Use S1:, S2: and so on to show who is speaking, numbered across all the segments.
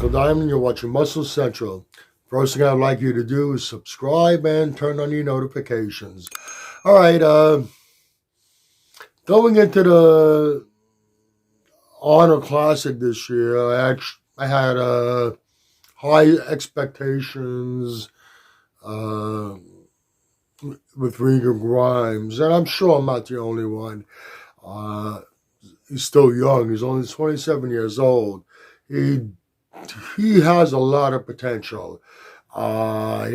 S1: Michael Diamond. You're watching Muscle Central. First thing I'd like you to do is subscribe and turn on your notifications. All right, going into the Honor Classic this year, I had high expectations uh, with Regan Grimes, and I'm sure I'm not the only one. Uh, he's still young. He's only 27 years old. He has a lot of potential. He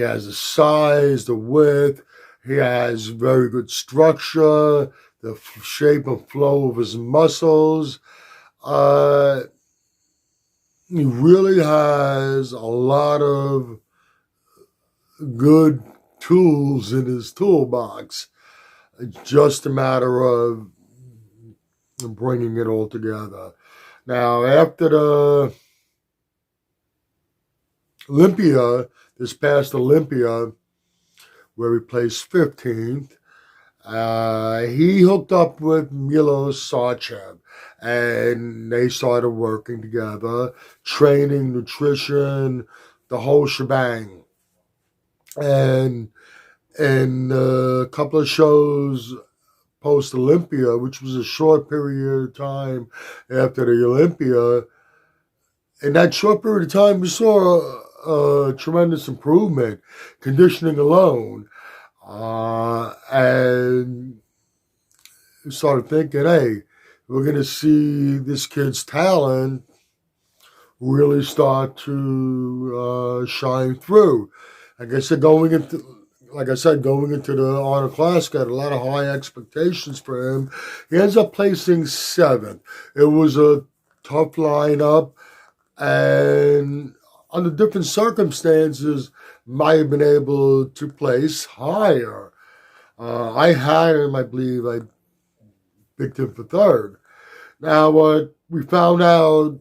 S1: has the size, the width. He has very good structure, the shape and flow of his muscles. Uh, he really has a lot of good tools in his toolbox. It's just a matter of bringing it all together. Now, after the Olympia, this past Olympia, where he placed 15th, he hooked up with Milos Sarcev, and they started working together, training, nutrition, the whole shebang. And in a couple of shows post-Olympia, which was a short period of time after the Olympia, in that short period of time, we saw a tremendous improvement, conditioning alone. And we started thinking, hey, we're going to see this kid's talent really start to shine through. Like I said, going into the Honor Classic, got a lot of high expectations for him. He ends up placing 7th. It was a tough lineup, and under different circumstances, might have been able to place higher. I had him, I believe, I picked him for 3rd. Now, what we found out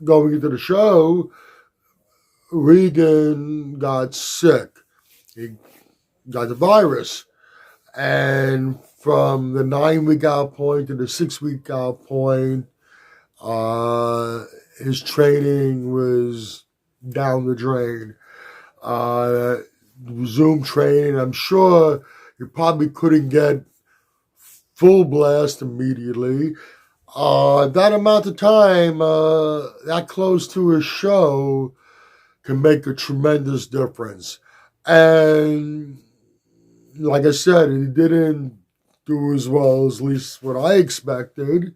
S1: going into the show, Regan got sick. He got the virus. And from the 9-week out point to the 6-week out point, his training was down the drain. Zoom training, I'm sure he probably couldn't get full blast immediately. That amount of time, that close to his show, can make a tremendous difference. And like I said, he didn't do as well as at least what I expected.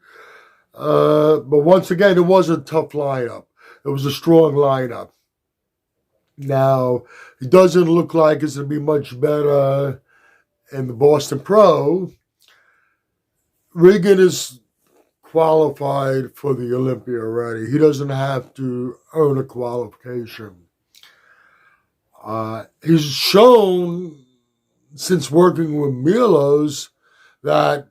S1: But once again, it was a tough lineup. It was a strong lineup. Now, it doesn't look like it's going to be much better in the Boston Pro. Regan is qualified for the Olympia already. He doesn't have to earn a qualification. He's shown, since working with Milos, that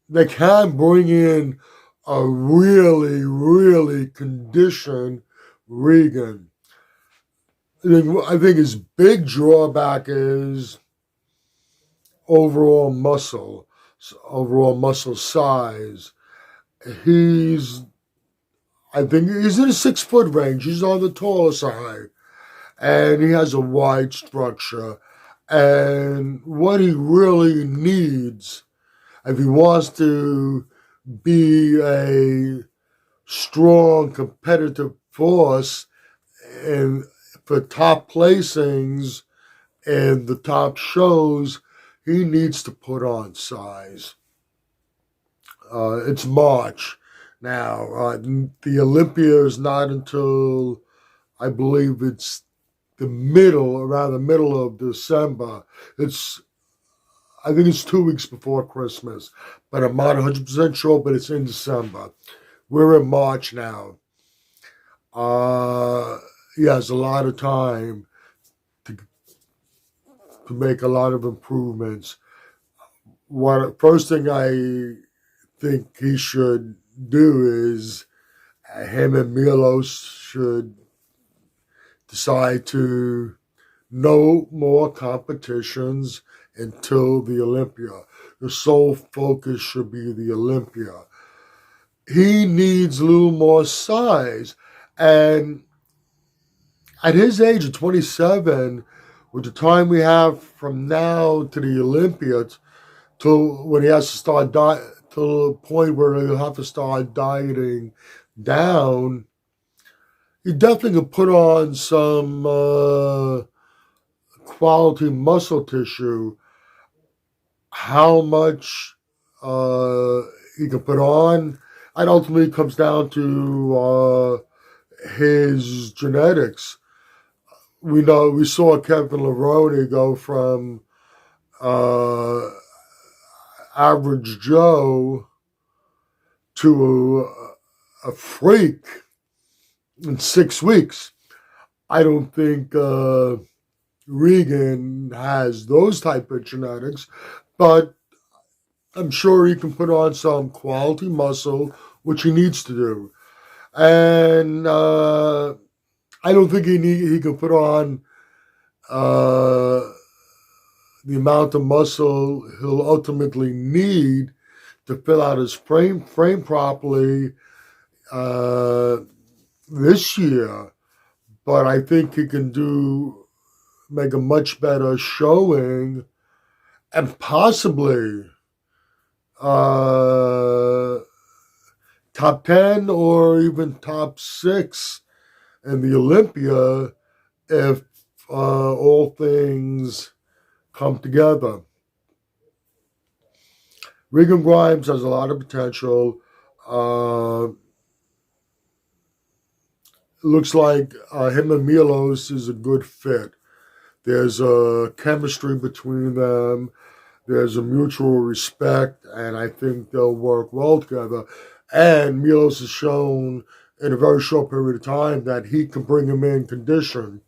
S1: they can bring in a really, really conditioned Regan. I think his big drawback is overall muscle size. I think he's in the 6-foot range. He's on the taller side. And he has a wide structure. And what he really needs, if he wants to be a strong competitive force and for top placings and the top shows, he needs to put on size. It's March now. The Olympia is not until, I believe it's around the middle of December. I think it's 2 weeks before Christmas, but I'm not 100% sure, but it's in December. We're in March now. He has a lot of time to make a lot of improvements. First thing I think he should do is him and Milos should decide to no more competitions until the Olympia. The sole focus should be the Olympia. he needs a little more size. And at his age of 27, with the time we have from now to the Olympia till when he has to start to the point where he'll have to start dieting down, he definitely can put on some quality muscle tissue. How much he can put on, it ultimately comes down to his genetics. We saw Kevin Levrone go from uh, average Joe to a freak in 6 weeks. I don't think Regan has those type of genetics, but I'm sure he can put on some quality muscle, which he needs to do. And I don't think he can put on uh, the amount of muscle he'll ultimately need to fill out his frame properly uh, this year. But I think he can make a much better showing, and possibly uh, top 10 or even top 6 in the Olympia if all things come together. Regan Grimes has a lot of potential. Looks like him and Milos is a good fit. There's a chemistry between them. There's a mutual respect, and I think they'll work well together. And Milos has shown in a very short period of time that he can bring him in condition.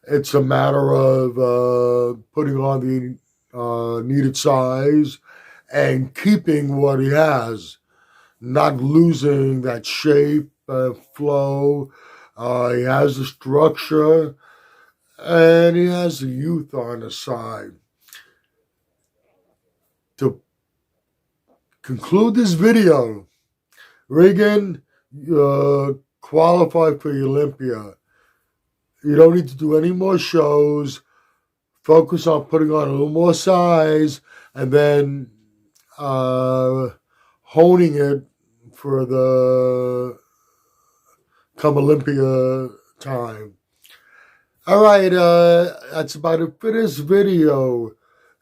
S1: It's a matter of putting on the needed size and keeping what he has, not losing that shape, flow. He has the structure, and he has the youth on his side. To conclude this video, Regan qualified for the Olympia. You don't need to do any more shows. Focus on putting on a little more size and then honing it for the come Olympia time. All right, that's about it for this video.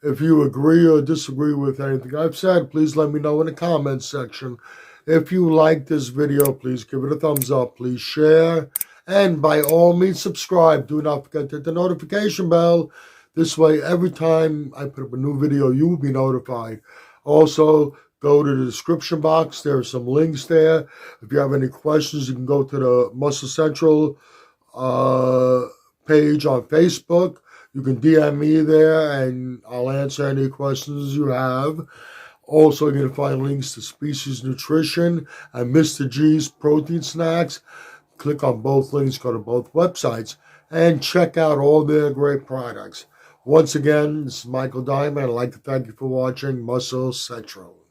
S1: If you agree or disagree with anything I've said, please let me know in the comments section. If you like this video, please give it a thumbs up. Please share. And by all means, subscribe. Do not forget to hit the notification bell. This way, every time I put up a new video, you will be notified. Also, go to the description box. There are some links there. If you have any questions, you can go to the Muscle Central page on Facebook. You can DM me there, and I'll answer any questions you have. Also, you're going to find links to Species Nutrition and Mr. G's Protein Snacks. Click on both links, go to both websites, and check out all their great products. Once again, this is Michael Diamond. I'd like to thank you for watching Muscle Central.